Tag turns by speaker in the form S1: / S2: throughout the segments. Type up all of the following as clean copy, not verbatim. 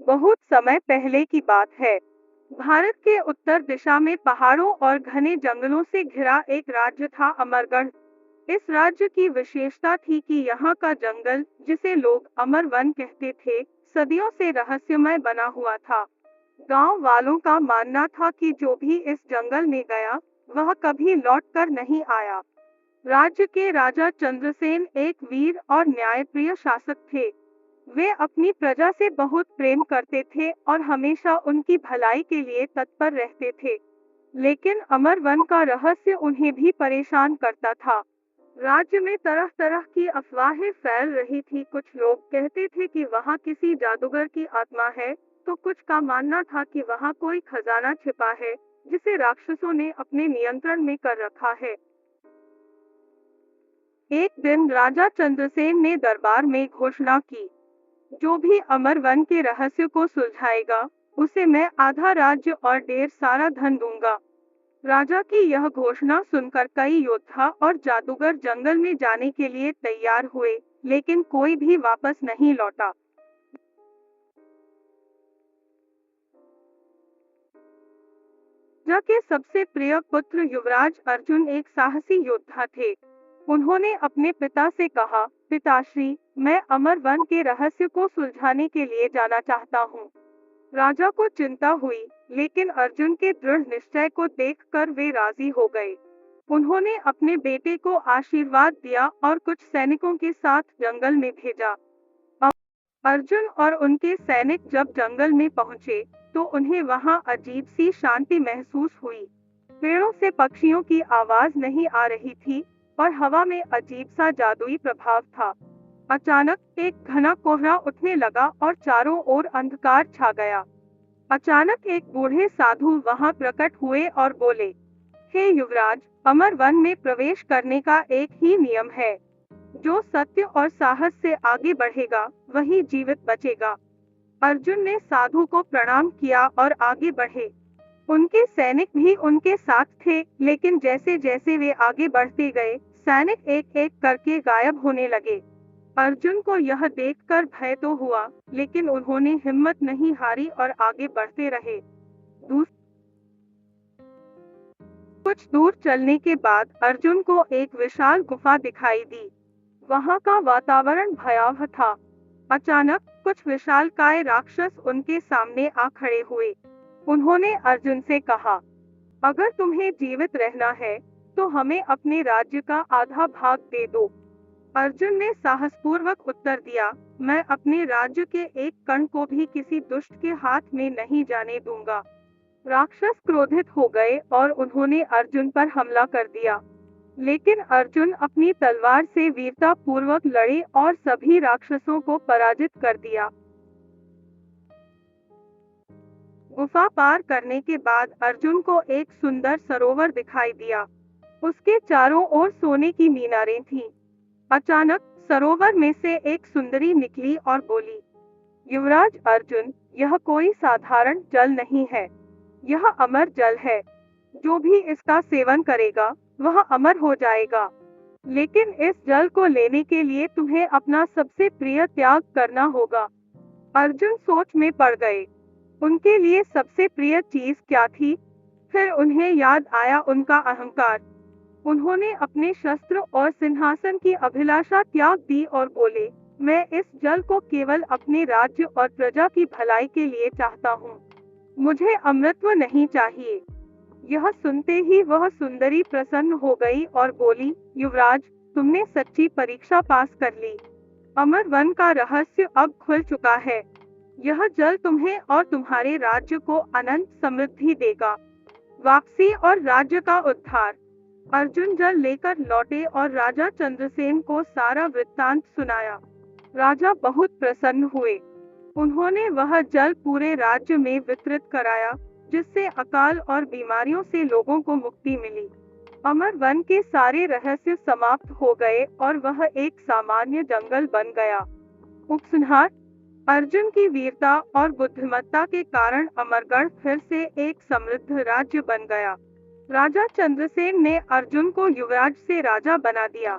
S1: बहुत समय पहले की बात है। भारत के उत्तर दिशा में पहाड़ों और घने जंगलों से घिरा एक राज्य था, अमरगढ़। इस राज्य की विशेषता थी कि यहाँ का जंगल, जिसे लोग अमर वन कहते थे, सदियों से रहस्यमय बना हुआ था। गांव वालों का मानना था कि जो भी इस जंगल में गया, वह कभी लौटकर नहीं आया। राज्य के राजा चंद्रसेन एक वीर और न्यायप्रिय शासक थे। वे अपनी प्रजा से बहुत प्रेम करते थे और हमेशा उनकी भलाई के लिए तत्पर रहते थे। लेकिन अमर वन का रहस्य उन्हें भी परेशान करता था। राज्य में तरह तरह की अफवाहें फैल रही थी। कुछ लोग कहते थे कि वहाँ किसी जादूगर की आत्मा है, तो कुछ का मानना था कि वहाँ कोई खजाना छिपा है, जिसे राक्षसों ने अपने नियंत्रण में कर रखा है। एक दिन राजा चंद्रसेन ने दरबार में घोषणा की, जो भी अमर वन के रहस्य को सुलझाएगा, उसे मैं आधा राज्य और ढेर सारा धन दूंगा। राजा की यह घोषणा सुनकर कई योद्धा और जादूगर जंगल में जाने के लिए तैयार हुए, लेकिन कोई भी वापस नहीं लौटा। राजा के सबसे प्रिय पुत्र युवराज अर्जुन एक साहसी योद्धा थे। उन्होंने अपने पिता से कहा, पिताश्री, मैं अमर वन के रहस्य को सुलझाने के लिए जाना चाहता हूँ। राजा को चिंता हुई, लेकिन अर्जुन के दृढ़ निश्चय को देखकर वे राजी हो गए। उन्होंने अपने बेटे को आशीर्वाद दिया और कुछ सैनिकों के साथ जंगल में भेजा। अर्जुन और उनके सैनिक जब जंगल में पहुंचे, तो उन्हें वहां अजीब सी शांति महसूस हुई। पेड़ों से पक्षियों की आवाज नहीं आ रही थी और हवा में अजीब सा जादुई प्रभाव था। अचानक एक घना कोहरा उठने लगा और चारों ओर अंधकार छा गया। अचानक एक बूढ़े साधु वहां प्रकट हुए और बोले, हे युवराज, अमर वन में प्रवेश करने का एक ही नियम है। जो सत्य और साहस से आगे बढ़ेगा, वही जीवित बचेगा। अर्जुन ने साधु को प्रणाम किया और आगे बढ़े। उनके सैनिक भी उनके साथ थे, लेकिन जैसे जैसे वे आगे बढ़ते गए, सैनिक एक एक करके गायब होने लगे। अर्जुन को यह देखकर भय तो हुआ, लेकिन उन्होंने हिम्मत नहीं हारी और आगे बढ़ते रहे। कुछ दूर चलने के बाद अर्जुन को एक विशाल गुफा दिखाई दी। वहां का वातावरण भयावह था। अचानक कुछ विशालकाय राक्षस उनके सामने आ खड़े हुए। उन्होंने अर्जुन से कहा, अगर तुम्हें जीवित रहना है, तो हमें अपने राज्य का आधा भाग दे दो। अर्जुन ने साहसपूर्वक उत्तर दिया, मैं अपने राज्य के एक कण को भी किसी दुष्ट के हाथ में नहीं जाने दूंगा। राक्षस क्रोधित हो गए और उन्होंने अर्जुन पर हमला कर दिया। लेकिन अर्जुन अपनी तलवार से वीरता पूर्वक लड़े और सभी राक्षसों को पराजित कर दिया। गुफा पार करने के बाद अर्जुन को एक सुंदर सरोवर दिखाई दिया। उसके चारों ओर सोने की मीनारें थीं। अचानक सरोवर में से एक सुंदरी निकली और बोली, युवराज अर्जुन, यह कोई साधारण जल नहीं है, यह अमर जल है। जो भी इसका सेवन करेगा, वह अमर हो जाएगा। लेकिन इस जल को लेने के लिए तुम्हें अपना सबसे प्रिय त्याग करना होगा। अर्जुन सोच में पड़ गए। उनके लिए सबसे प्रिय चीज क्या थी? फिर उन्हें याद आया उनका अहंकार। उन्होंने अपने शस्त्र और सिंहासन की अभिलाषा त्याग दी और बोले, मैं इस जल को केवल अपने राज्य और प्रजा की भलाई के लिए चाहता हूँ। मुझे अमृतत्व नहीं चाहिए। यह सुनते ही वह सुंदरी प्रसन्न हो गई और बोली, युवराज, तुमने सच्ची परीक्षा पास कर ली। अमर वन का रहस्य अब खुल चुका है। यह जल तुम्हें और तुम्हारे राज्य को अनंत समृद्धि देगा, वापसी और राज्य का उद्धार। अर्जुन जल लेकर लौटे और राजा चंद्रसेन को सारा वृत्तांत सुनाया। राजा बहुत प्रसन्न हुए। उन्होंने वह जल पूरे राज्य में वितरित कराया, जिससे अकाल और बीमारियों से लोगों को मुक्ति मिली। अमर वन के सारे रहस्य समाप्त हो गए और वह एक सामान्य जंगल बन गया। उपसंहार: अर्जुन की वीरता और बुद्धिमत्ता के कारण अमरगढ़ फिर से एक समृद्ध राज्य बन गया। राजा चंद्रसेन ने अर्जुन को युवराज से राजा बना दिया।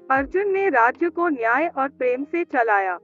S1: अर्जुन ने राज्य को न्याय और प्रेम से चलाया।